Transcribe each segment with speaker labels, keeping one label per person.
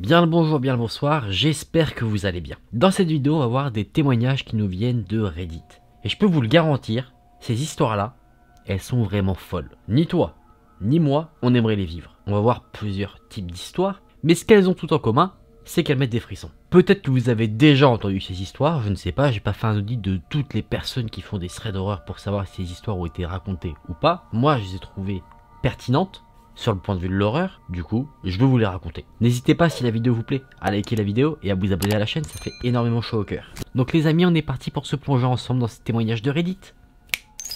Speaker 1: Bien le bonjour, bien le bonsoir, j'espère que vous allez bien. Dans cette vidéo, on va voir des témoignages qui nous viennent de Reddit. Et je peux vous le garantir, ces histoires-là, elles sont vraiment folles. Ni toi, ni moi, on aimerait les vivre. On va voir plusieurs types d'histoires, mais ce qu'elles ont tout en commun, c'est qu'elles mettent des frissons. Peut-être que vous avez déjà entendu ces histoires, je ne sais pas, j'ai pas fait un audit de toutes les personnes qui font des threads d'horreur pour savoir si ces histoires ont été racontées ou pas. Moi, je les ai trouvées pertinentes sur le point de vue de l'horreur, du coup, je veux vous les raconter. N'hésitez pas, si la vidéo vous plaît, à liker la vidéo et à vous abonner à la chaîne, ça fait énormément chaud au cœur. Donc les amis, on est parti pour se plonger ensemble dans ces témoignages de Reddit.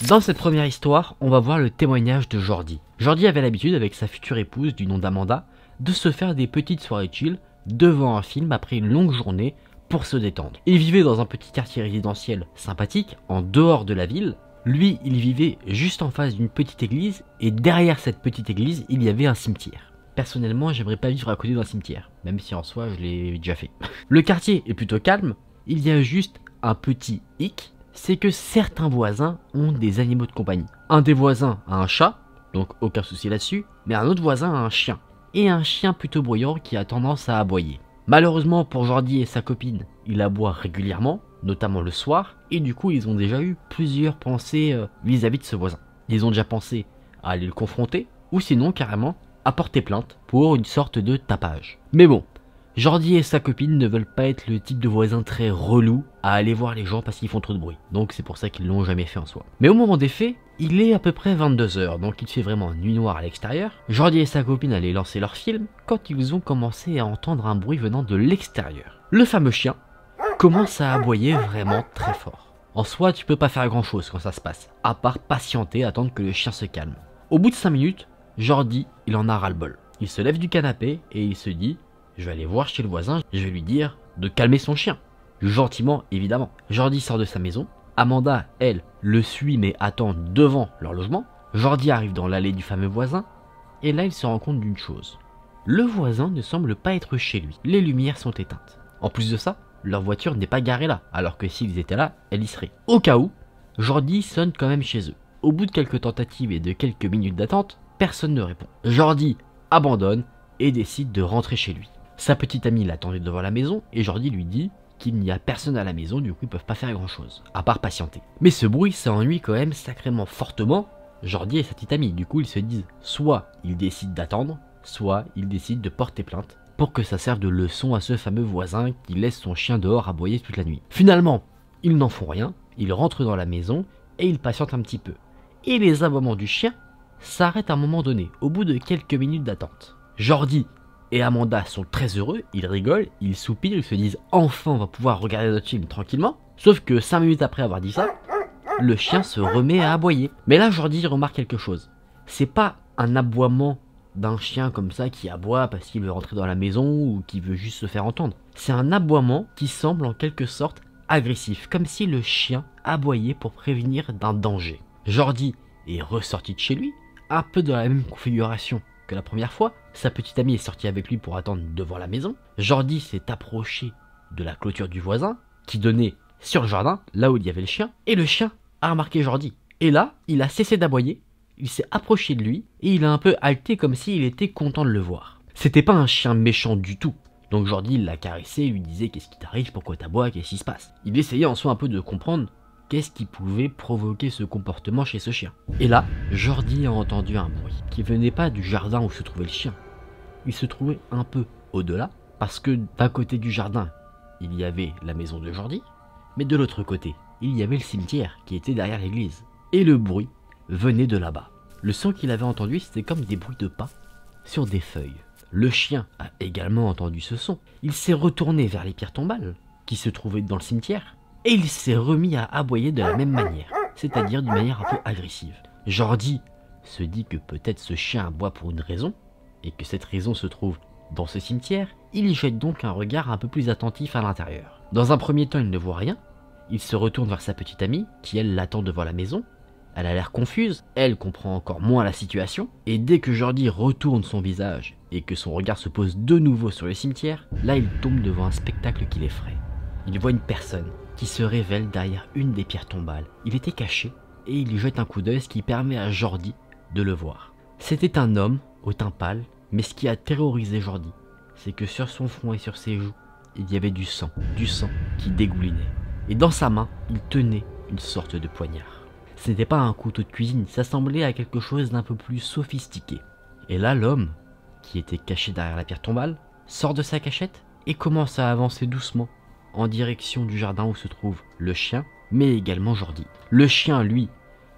Speaker 1: Dans cette première histoire, on va voir le témoignage de Jordi. Jordi avait l'habitude, avec sa future épouse du nom d'Amanda, de se faire des petites soirées chill devant un film après une longue journée pour se détendre. Ils vivaient dans un petit quartier résidentiel sympathique, en dehors de la ville. Lui, il vivait juste en face d'une petite église, et derrière cette petite église, il y avait un cimetière. Personnellement, j'aimerais pas vivre à côté d'un cimetière, même si en soi, je l'ai déjà fait. Le quartier est plutôt calme, il y a juste un petit hic, c'est que certains voisins ont des animaux de compagnie. Un des voisins a un chat, donc aucun souci là-dessus, mais un autre voisin a un chien. Et un chien plutôt bruyant qui a tendance à aboyer. Malheureusement pour Jordi et sa copine, il aboie régulièrement, notamment le soir, et du coup ils ont déjà eu plusieurs pensées vis-à-vis de ce voisin. Ils ont déjà pensé à aller le confronter, ou sinon carrément à porter plainte pour une sorte de tapage. Mais bon, Jordi et sa copine ne veulent pas être le type de voisin très relou à aller voir les gens parce qu'ils font trop de bruit. Donc c'est pour ça qu'ils l'ont jamais fait en soi. Mais au moment des faits, il est à peu près 22 h, donc il fait vraiment nuit noire à l'extérieur. Jordi et sa copine allaient lancer leur film quand ils ont commencé à entendre un bruit venant de l'extérieur. Le fameux chien commence à aboyer vraiment très fort. En soi, tu peux pas faire grand chose quand ça se passe, à part patienter, attendre que le chien se calme. Au bout de 5 minutes, Jordi, il en a ras-le-bol. Il se lève du canapé et il se dit: je vais aller voir chez le voisin, je vais lui dire de calmer son chien. Gentiment, évidemment. Jordi sort de sa maison. Amanda, elle, le suit mais attend devant leur logement. Jordi arrive dans l'allée du fameux voisin. Et là, il se rend compte d'une chose. Le voisin ne semble pas être chez lui. Les lumières sont éteintes. En plus de ça, leur voiture n'est pas garée là, alors que s'ils étaient là, elle y serait. Au cas où, Jordi sonne quand même chez eux. Au bout de quelques tentatives et de quelques minutes d'attente, personne ne répond. Jordi abandonne et décide de rentrer chez lui. Sa petite amie l'attendait devant la maison et Jordi lui dit qu'il n'y a personne à la maison, du coup ils peuvent pas faire grand chose, à part patienter. Mais ce bruit, ça ennuie quand même sacrément fortement Jordi et sa petite amie. Du coup ils se disent, soit ils décident d'attendre, soit ils décident de porter plainte pour que ça serve de leçon à ce fameux voisin qui laisse son chien dehors aboyer toute la nuit. Finalement, ils n'en font rien, ils rentrent dans la maison et ils patientent un petit peu. Et les aboiements du chien s'arrêtent à un moment donné, au bout de quelques minutes d'attente. Jordi et Amanda sont très heureux, ils rigolent, ils soupirent, ils se disent enfin on va pouvoir regarder notre film tranquillement. Sauf que 5 minutes après avoir dit ça, le chien se remet à aboyer. Mais là Jordi remarque quelque chose. C'est pas un aboiement d'un chien comme ça qui aboie parce qu'il veut rentrer dans la maison ou qui veut juste se faire entendre. C'est un aboiement qui semble en quelque sorte agressif, comme si le chien aboyait pour prévenir d'un danger. Jordi est ressorti de chez lui, un peu dans la même configuration que la première fois. Sa petite amie est sortie avec lui pour attendre devant la maison. Jordi s'est approché de la clôture du voisin qui donnait sur le jardin, là où il y avait le chien, et le chien a remarqué Jordi. Et là, il a cessé d'aboyer, il s'est approché de lui et il a un peu halté comme s'il était content de le voir. C'était pas un chien méchant du tout. Donc Jordi l'a caressé et lui disait: qu'est-ce qui t'arrive, pourquoi t'aboies, qu'est-ce qui se passe. Il essayait en soi un peu de comprendre qu'est-ce qui pouvait provoquer ce comportement chez ce chien. Et là, Jordi a entendu un bruit qui venait pas du jardin où se trouvait le chien. Il se trouvait un peu au-delà, parce que d'un côté du jardin, il y avait la maison de Jordi, mais de l'autre côté, il y avait le cimetière qui était derrière l'église. Et le bruit venait de là-bas. Le son qu'il avait entendu, c'était comme des bruits de pas sur des feuilles. Le chien a également entendu ce son. Il s'est retourné vers les pierres tombales qui se trouvaient dans le cimetière et il s'est remis à aboyer de la même manière, c'est-à-dire d'une manière un peu agressive. Jordi se dit que peut-être ce chien aboie pour une raison et que cette raison se trouve dans ce cimetière. Il y jette donc un regard un peu plus attentif à l'intérieur. Dans un premier temps, il ne voit rien. Il se retourne vers sa petite amie qui, elle, l'attend devant la maison. Elle a l'air confuse, elle comprend encore moins la situation, et dès que Jordi retourne son visage et que son regard se pose de nouveau sur le cimetière, là il tombe devant un spectacle qui l'effraie. Il voit une personne qui se révèle derrière une des pierres tombales. Il était caché et il y jette un coup d'œil, ce qui permet à Jordi de le voir. C'était un homme au teint pâle, mais ce qui a terrorisé Jordi, c'est que sur son front et sur ses joues, il y avait du sang qui dégoulinait. Et dans sa main, il tenait une sorte de poignard. Ce n'était pas un couteau de cuisine, ça semblait à quelque chose d'un peu plus sophistiqué. Et là, l'homme, qui était caché derrière la pierre tombale, sort de sa cachette et commence à avancer doucement en direction du jardin où se trouve le chien, mais également Jordi. Le chien, lui,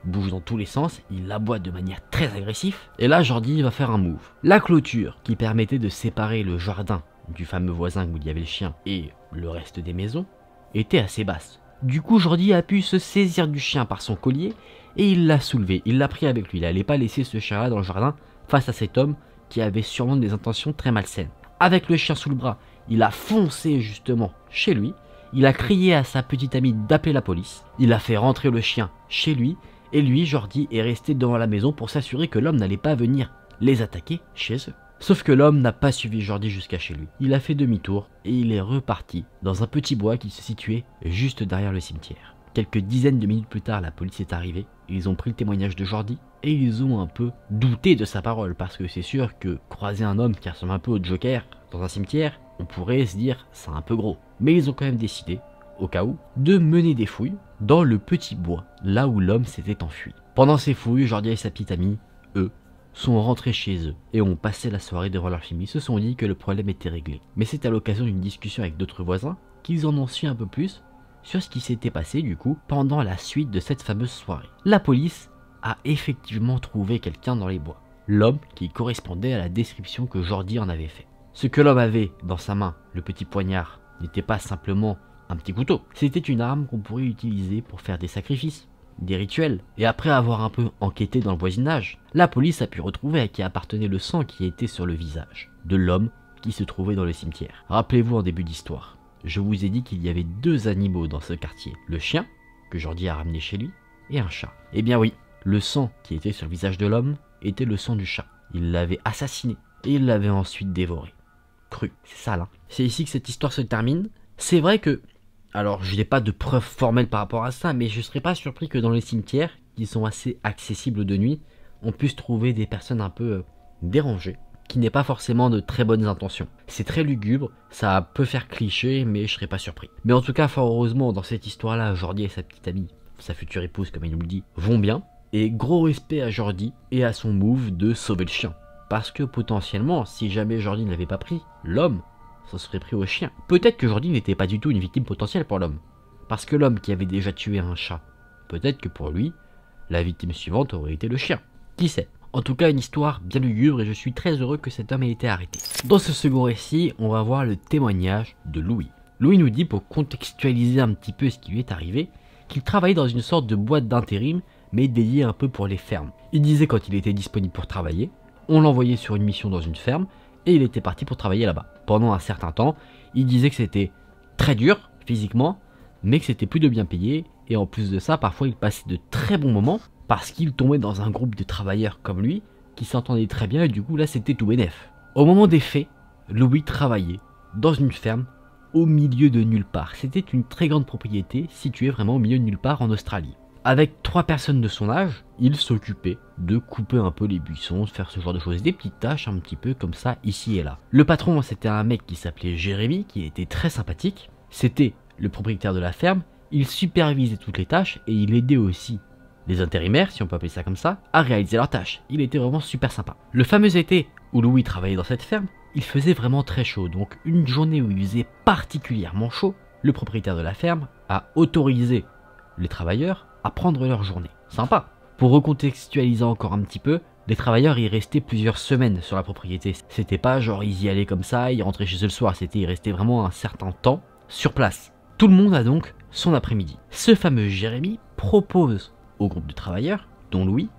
Speaker 1: bouge dans tous les sens, il aboie de manière très agressive, et là Jordi va faire un move. La clôture qui permettait de séparer le jardin du fameux voisin où il y avait le chien et le reste des maisons était assez basse. Du coup Jordi a pu se saisir du chien par son collier et il l'a soulevé, il l'a pris avec lui, il n'allait pas laisser ce chien là dans le jardin face à cet homme qui avait sûrement des intentions très malsaines. Avec le chien sous le bras, il a foncé justement chez lui, il a crié à sa petite amie d'appeler la police, il a fait rentrer le chien chez lui, et lui, Jordi, est resté devant la maison pour s'assurer que l'homme n'allait pas venir les attaquer chez eux. Sauf que l'homme n'a pas suivi Jordi jusqu'à chez lui. Il a fait demi-tour et il est reparti dans un petit bois qui se situait juste derrière le cimetière. Quelques dizaines de minutes plus tard, la police est arrivée, ils ont pris le témoignage de Jordi et ils ont un peu douté de sa parole parce que c'est sûr que croiser un homme qui ressemble un peu au Joker dans un cimetière, on pourrait se dire c'est un peu gros. Mais ils ont quand même décidé, au cas où, de mener des fouilles dans le petit bois, là où l'homme s'était enfui. Pendant ces fouilles, Jordi et sa petite amie, eux, sont rentrés chez eux et ont passé la soirée devant leur film. Ils se sont dit que le problème était réglé. Mais c'est à l'occasion d'une discussion avec d'autres voisins qu'ils en ont su un peu plus sur ce qui s'était passé du coup pendant la suite de cette fameuse soirée. La police a effectivement trouvé quelqu'un dans les bois. L'homme qui correspondait à la description que Jordi en avait fait. Ce que l'homme avait dans sa main, le petit poignard, n'était pas simplement un petit couteau. C'était une arme qu'on pourrait utiliser pour faire des sacrifices, des rituels. Et après avoir un peu enquêté dans le voisinage, la police a pu retrouver à qui appartenait le sang qui était sur le visage de l'homme qui se trouvait dans le cimetière. Rappelez-vous en début d'histoire, je vous ai dit qu'il y avait deux animaux dans ce quartier. Le chien, que Jordi a ramené chez lui, et un chat. Eh bien oui, le sang qui était sur le visage de l'homme était le sang du chat. Il l'avait assassiné et il l'avait ensuite dévoré. Cru, c'est ça là. C'est ici que cette histoire se termine. C'est vrai que, alors je n'ai pas de preuves formelles par rapport à ça, mais je ne serais pas surpris que dans les cimetières, qui sont assez accessibles de nuit, on puisse trouver des personnes un peu dérangées, qui n'aient pas forcément de très bonnes intentions. C'est très lugubre, ça peut faire cliché, mais je serais pas surpris. Mais en tout cas, fort heureusement, dans cette histoire-là, Jordi et sa petite amie, sa future épouse comme il nous le dit, vont bien. Et gros respect à Jordi et à son move de sauver le chien. Parce que potentiellement, si jamais Jordi ne l'avait pas pris, l'homme s'en serait pris au chien. Peut-être que Jordi n'était pas du tout une victime potentielle pour l'homme. Parce que l'homme qui avait déjà tué un chat, peut-être que pour lui, la victime suivante aurait été le chien. Qui sait? En tout cas, une histoire bien lugubre et je suis très heureux que cet homme ait été arrêté. Dans ce second récit, on va voir le témoignage de Louis. Louis nous dit, pour contextualiser un petit peu ce qui lui est arrivé, qu'il travaillait dans une sorte de boîte d'intérim, mais dédiée un peu pour les fermes. Il disait quand il était disponible pour travailler, on l'envoyait sur une mission dans une ferme, et il était parti pour travailler là-bas. Pendant un certain temps, il disait que c'était très dur, physiquement, mais que c'était plutôt bien payé, et en plus de ça, parfois il passait de très bons moments, parce qu'il tombait dans un groupe de travailleurs comme lui, qui s'entendaient très bien, et du coup là c'était tout bénef. Au moment des faits, Louis travaillait dans une ferme, au milieu de nulle part. C'était une très grande propriété, située vraiment au milieu de nulle part en Australie. Avec 3 personnes de son âge, il s'occupait de couper un peu les buissons, de faire ce genre de choses, des petites tâches un petit peu comme ça ici et là. Le patron, c'était un mec qui s'appelait Jérémy, qui était très sympathique. C'était le propriétaire de la ferme, il supervisait toutes les tâches et il aidait aussi les intérimaires, si on peut appeler ça comme ça, à réaliser leurs tâches. Il était vraiment super sympa. Le fameux été où Louis travaillait dans cette ferme, il faisait vraiment très chaud, donc une journée où il faisait particulièrement chaud, le propriétaire de la ferme a autorisé les travailleurs à prendre leur journée. Sympa. Pour recontextualiser encore un petit peu, les travailleurs y restaient plusieurs semaines sur la propriété. C'était pas genre ils y allaient comme ça, ils rentraient chez eux le soir, c'était ils restaient vraiment un certain temps sur place. Tout le monde a donc son après-midi. Ce fameux Jérémy propose au groupe de travailleurs, dont Louis,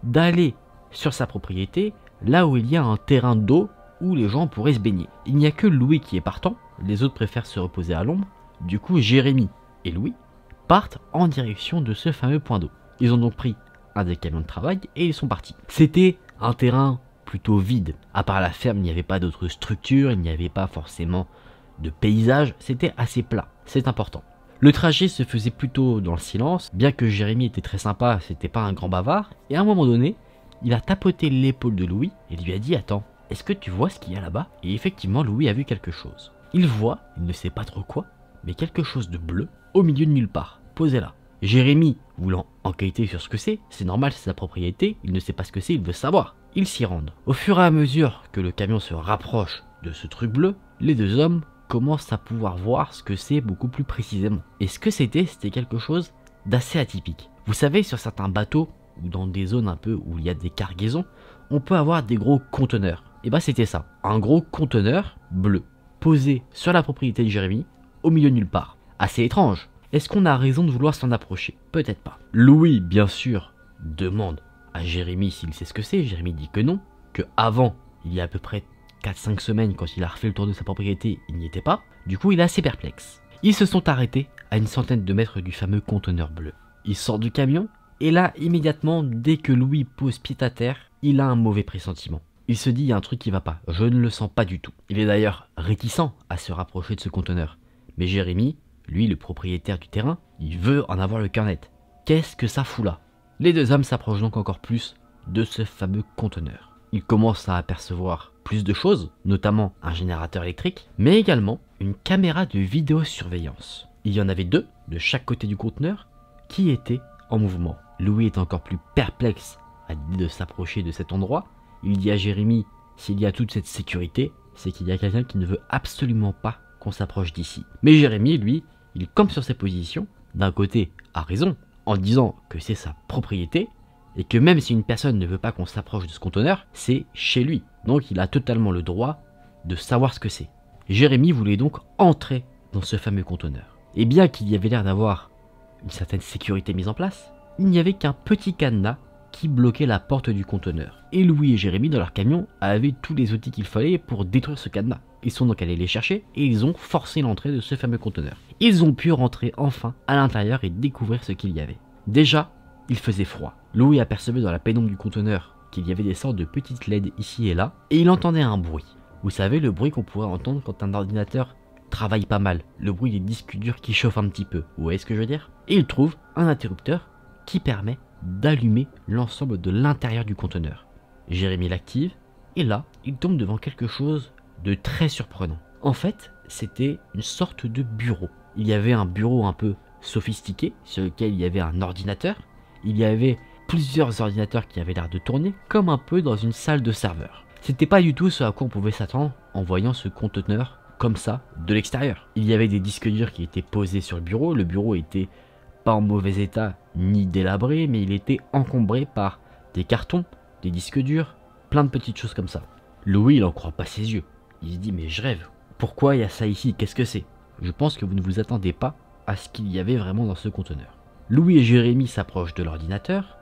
Speaker 1: d'aller sur sa propriété, là où il y a un terrain d'eau où les gens pourraient se baigner. Il n'y a que Louis qui est partant, les autres préfèrent se reposer à l'ombre, du coup Jérémy et Louis partent en direction de ce fameux point d'eau. Ils ont donc pris un des camions de travail et ils sont partis. C'était un terrain plutôt vide. À part la ferme, il n'y avait pas d'autres structures, il n'y avait pas forcément de paysage, c'était assez plat, c'est important. Le trajet se faisait plutôt dans le silence, bien que Jérémy était très sympa, c'était pas un grand bavard, et à un moment donné, il a tapoté l'épaule de Louis et lui a dit « Attends, est-ce que tu vois ce qu'il y a là-bas? Et effectivement, Louis a vu quelque chose. Il voit, il ne sait pas trop quoi, mais quelque chose de bleu au milieu de nulle part, posé là. Jérémy, voulant enquêter sur ce que c'est normal, c'est sa propriété, il ne sait pas ce que c'est, il veut savoir. Ils s'y rendent. Au fur et à mesure que le camion se rapproche de ce truc bleu, les deux hommes commencent à pouvoir voir ce que c'est beaucoup plus précisément. Et ce que c'était quelque chose d'assez atypique. Vous savez, sur certains bateaux, ou dans des zones un peu où il y a des cargaisons, on peut avoir des gros conteneurs. Et bah c'était ça, un gros conteneur bleu, posé sur la propriété de Jérémy, au milieu de nulle part. Assez étrange. Est-ce qu'on a raison de vouloir s'en approcher? Peut-être pas. Louis, bien sûr, demande à Jérémy s'il sait ce que c'est. Jérémy dit que non, que avant, il y a à peu près 4-5 semaines, quand il a refait le tour de sa propriété, il n'y était pas. Du coup, il est assez perplexe. Ils se sont arrêtés à une centaine de mètres du fameux conteneur bleu. Il sort du camion, et là, immédiatement, dès que Louis pose pied à terre, il a un mauvais pressentiment. Il se dit, il y a un truc qui va pas, je ne le sens pas du tout. Il est d'ailleurs réticent à se rapprocher de ce conteneur. Mais Jérémy, lui, le propriétaire du terrain, il veut en avoir le cœur net. Qu'est-ce que ça fout là? Les deux hommes s'approchent donc encore plus de ce fameux conteneur. Ils commencent à apercevoir plus de choses, notamment un générateur électrique, mais également une caméra de vidéosurveillance. Il y en avait deux de chaque côté du conteneur qui étaient en mouvement. Louis est encore plus perplexe à l'idée de s'approcher de cet endroit. Il dit à Jérémy, s'il y a toute cette sécurité, c'est qu'il y a quelqu'un qui ne veut absolument pas qu'on s'approche d'ici. Mais Jérémy, lui, il campe sur ses positions, d'un côté a raison, en disant que c'est sa propriété, et que même si une personne ne veut pas qu'on s'approche de ce conteneur, c'est chez lui. Donc il a totalement le droit de savoir ce que c'est. Jérémy voulait donc entrer dans ce fameux conteneur. Et bien qu'il y avait l'air d'avoir une certaine sécurité mise en place, il n'y avait qu'un petit cadenas qui bloquait la porte du conteneur. Et Louis et Jérémy, dans leur camion, avaient tous les outils qu'il fallait pour détruire ce cadenas. Ils sont donc allés les chercher et ils ont forcé l'entrée de ce fameux conteneur. Ils ont pu rentrer enfin à l'intérieur et découvrir ce qu'il y avait. Déjà, il faisait froid. Louis apercevait dans la pénombre du conteneur qu'il y avait des sortes de petites LED ici et là, et il entendait un bruit. Vous savez, le bruit qu'on pourrait entendre quand un ordinateur travaille pas mal, le bruit des disques durs qui chauffent un petit peu, vous voyez ce que je veux dire? Et il trouve un interrupteur qui permet d'allumer l'ensemble de l'intérieur du conteneur. Jérémy l'active, et là, il tombe devant quelque chose de très surprenant. En fait, c'était une sorte de bureau. Il y avait un bureau un peu sophistiqué, sur lequel il y avait un ordinateur. Il y avait plusieurs ordinateurs qui avaient l'air de tourner, comme un peu dans une salle de serveur. C'était pas du tout ce à quoi on pouvait s'attendre en voyant ce conteneur comme ça de l'extérieur. Il y avait des disques durs qui étaient posés sur le bureau était pas en mauvais état ni délabré, mais il était encombré par des cartons, des disques durs, plein de petites choses comme ça. Louis, il en croit pas ses yeux. Il se dit, mais je rêve. Pourquoi il y a ça ici? Qu'est-ce que c'est? Je pense que vous ne vous attendez pas à ce qu'il y avait vraiment dans ce conteneur. Louis et Jérémy s'approchent de l'ordinateur,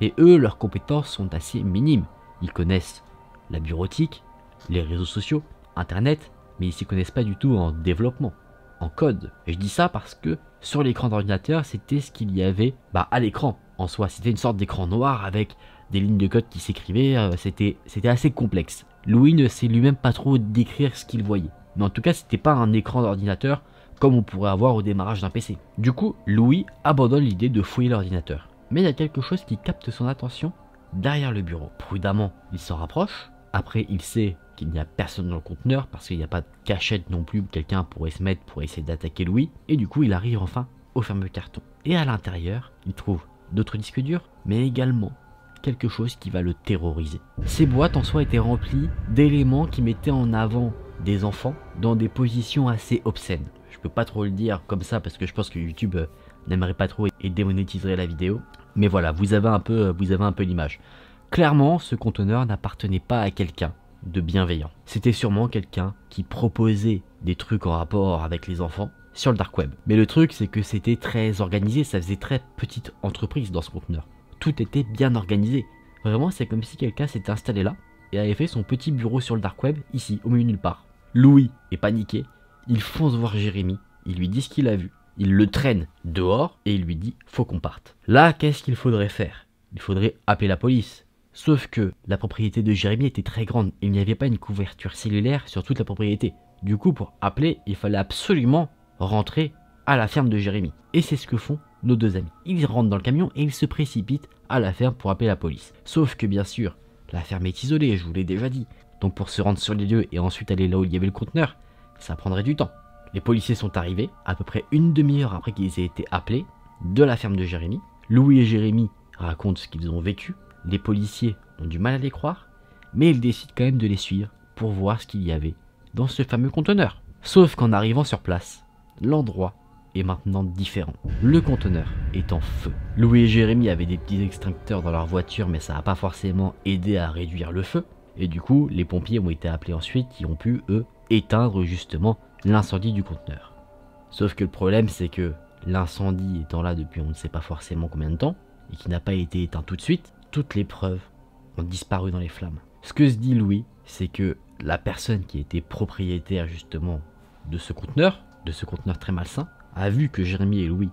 Speaker 1: et eux, leurs compétences sont assez minimes. Ils connaissent la bureautique, les réseaux sociaux, Internet, mais ils s'y connaissent pas du tout en développement, en code. Et je dis ça parce que sur l'écran d'ordinateur, c'était ce qu'il y avait à l'écran en soi. C'était une sorte d'écran noir avec des lignes de code qui s'écrivaient, c'était assez complexe. Louis ne sait lui-même pas trop décrire ce qu'il voyait. Mais en tout cas, c'était pas un écran d'ordinateur comme on pourrait avoir au démarrage d'un PC. Du coup, Louis abandonne l'idée de fouiller l'ordinateur. Mais il y a quelque chose qui capte son attention derrière le bureau. Prudemment, il s'en rapproche. Après, il sait qu'il n'y a personne dans le conteneur parce qu'il n'y a pas de cachette non plus où quelqu'un pourrait se mettre pour essayer d'attaquer Louis. Et du coup, il arrive enfin au fameux carton. Et à l'intérieur, il trouve d'autres disques durs, mais également quelque chose qui va le terroriser. Ces boîtes en soi étaient remplies d'éléments qui mettaient en avant des enfants dans des positions assez obscènes. Je peux pas trop le dire comme ça parce que je pense que YouTube n'aimerait pas trop et démonétiserait la vidéo. Mais voilà, vous avez un peu l'image. Clairement, ce conteneur n'appartenait pas à quelqu'un de bienveillant. C'était sûrement quelqu'un qui proposait des trucs en rapport avec les enfants sur le dark web. Mais le truc, c'est que c'était très organisé, ça faisait très petite entreprise dans ce conteneur. Tout était bien organisé. Vraiment, c'est comme si quelqu'un s'était installé là et avait fait son petit bureau sur le dark web, ici, au milieu de nulle part. Louis est paniqué, il fonce voir Jérémy, il lui dit ce qu'il a vu. Il le traîne dehors et il lui dit « faut qu'on parte ». Là, qu'est-ce qu'il faudrait faire? Il faudrait appeler la police. Sauf que la propriété de Jérémy était très grande. Il n'y avait pas une couverture cellulaire sur toute la propriété. Du coup, pour appeler, il fallait absolument rentrer à la ferme de Jérémy. Et c'est ce que font nos deux amis. Ils rentrent dans le camion et ils se précipitent à la ferme pour appeler la police. Sauf que bien sûr, la ferme est isolée, je vous l'ai déjà dit. Donc pour se rendre sur les lieux et ensuite aller là où il y avait le conteneur, ça prendrait du temps. Les policiers sont arrivés à peu près une demi-heure après qu'ils aient été appelés de la ferme de Jérémy. Louis et Jérémy racontent ce qu'ils ont vécu. Les policiers ont du mal à les croire, mais ils décident quand même de les suivre pour voir ce qu'il y avait dans ce fameux conteneur. Sauf qu'en arrivant sur place, l'endroit est maintenant différent. Le conteneur est en feu. Louis et Jérémy avaient des petits extincteurs dans leur voiture, mais ça n'a pas forcément aidé à réduire le feu. Et du coup, les pompiers ont été appelés ensuite, qui ont pu, eux, éteindre justement l'incendie du conteneur. Sauf que le problème, c'est que l'incendie étant là depuis on ne sait pas forcément combien de temps, et qui n'a pas été éteint tout de suite, toutes les preuves ont disparu dans les flammes. Ce que se dit Louis, c'est que la personne qui était propriétaire justement de ce conteneur très malsain, a vu que Jérémy et Louis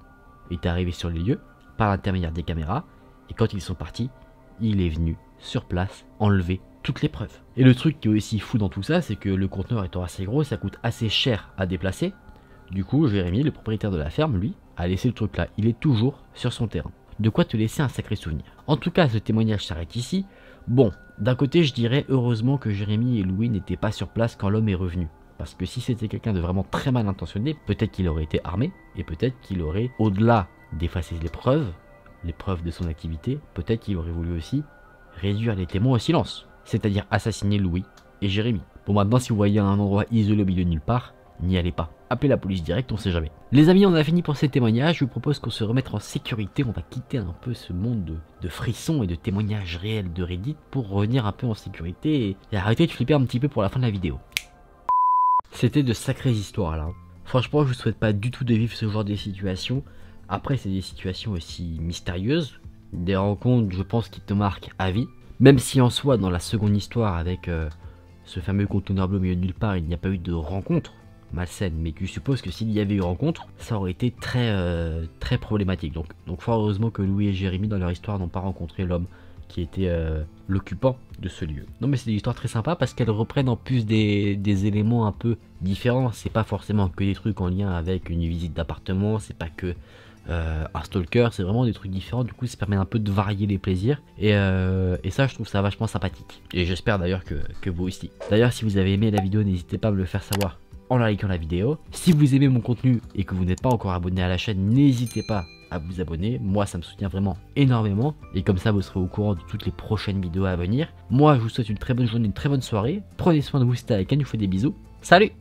Speaker 1: étaient arrivés sur les lieux par l'intermédiaire des caméras, et quand ils sont partis, il est venu sur place enlever toutes les preuves. Et le truc qui est aussi fou dans tout ça, c'est que le conteneur étant assez gros, ça coûte assez cher à déplacer. Du coup, Jérémy, le propriétaire de la ferme, lui, a laissé le truc là. Il est toujours sur son terrain. De quoi te laisser un sacré souvenir. En tout cas, ce témoignage s'arrête ici. Bon, d'un côté, je dirais heureusement que Jérémy et Louis n'étaient pas sur place quand l'homme est revenu. Parce que si c'était quelqu'un de vraiment très mal intentionné, peut-être qu'il aurait été armé, et peut-être qu'il aurait, au-delà d'effacer les preuves de son activité, peut-être qu'il aurait voulu aussi réduire les témoins au silence. C'est-à-dire assassiner Louis et Jérémy. Bon, maintenant, si vous voyez un endroit isolé au milieu de nulle part, n'y allez pas. Appelez la police directe, on sait jamais. Les amis, on a fini pour ces témoignages. Je vous propose qu'on se remette en sécurité. On va quitter un peu ce monde de frissons et de témoignages réels de Reddit pour revenir un peu en sécurité et arrêter de flipper un petit peu pour la fin de la vidéo. C'était de sacrées histoires là. Franchement, je vous souhaite pas du tout de vivre ce genre de situations. Après, c'est des situations aussi mystérieuses. Des rencontres, je pense, qui te marquent à vie. Même si en soi, dans la seconde histoire avec ce fameux conteneur bleu au milieu de nulle part, il n'y a pas eu de rencontre malsaine. Mais je suppose que s'il y avait eu rencontre, ça aurait été très problématique. Donc fort heureusement que Louis et Jérémy, dans leur histoire, n'ont pas rencontré l'homme qui était l'occupant de ce lieu. Non, mais c'est des histoires très sympas parce qu'elles reprennent en plus des éléments un peu différents. C'est pas forcément que des trucs en lien avec une visite d'appartement, c'est pas que un stalker, c'est vraiment des trucs différents. Du coup, ça permet un peu de varier les plaisirs et ça, je trouve ça vachement sympathique. Et j'espère d'ailleurs que vous aussi. D'ailleurs, si vous avez aimé la vidéo, n'hésitez pas à me le faire savoir en likant la vidéo. Si vous aimez mon contenu et que vous n'êtes pas encore abonné à la chaîne, n'hésitez pas à vous abonner. Moi, ça me soutient vraiment énormément. Et comme ça, vous serez au courant de toutes les prochaines vidéos à venir. Moi, je vous souhaite une très bonne journée, une très bonne soirée. Prenez soin de vous, c'était avec Anne, je vous fais des bisous. Salut!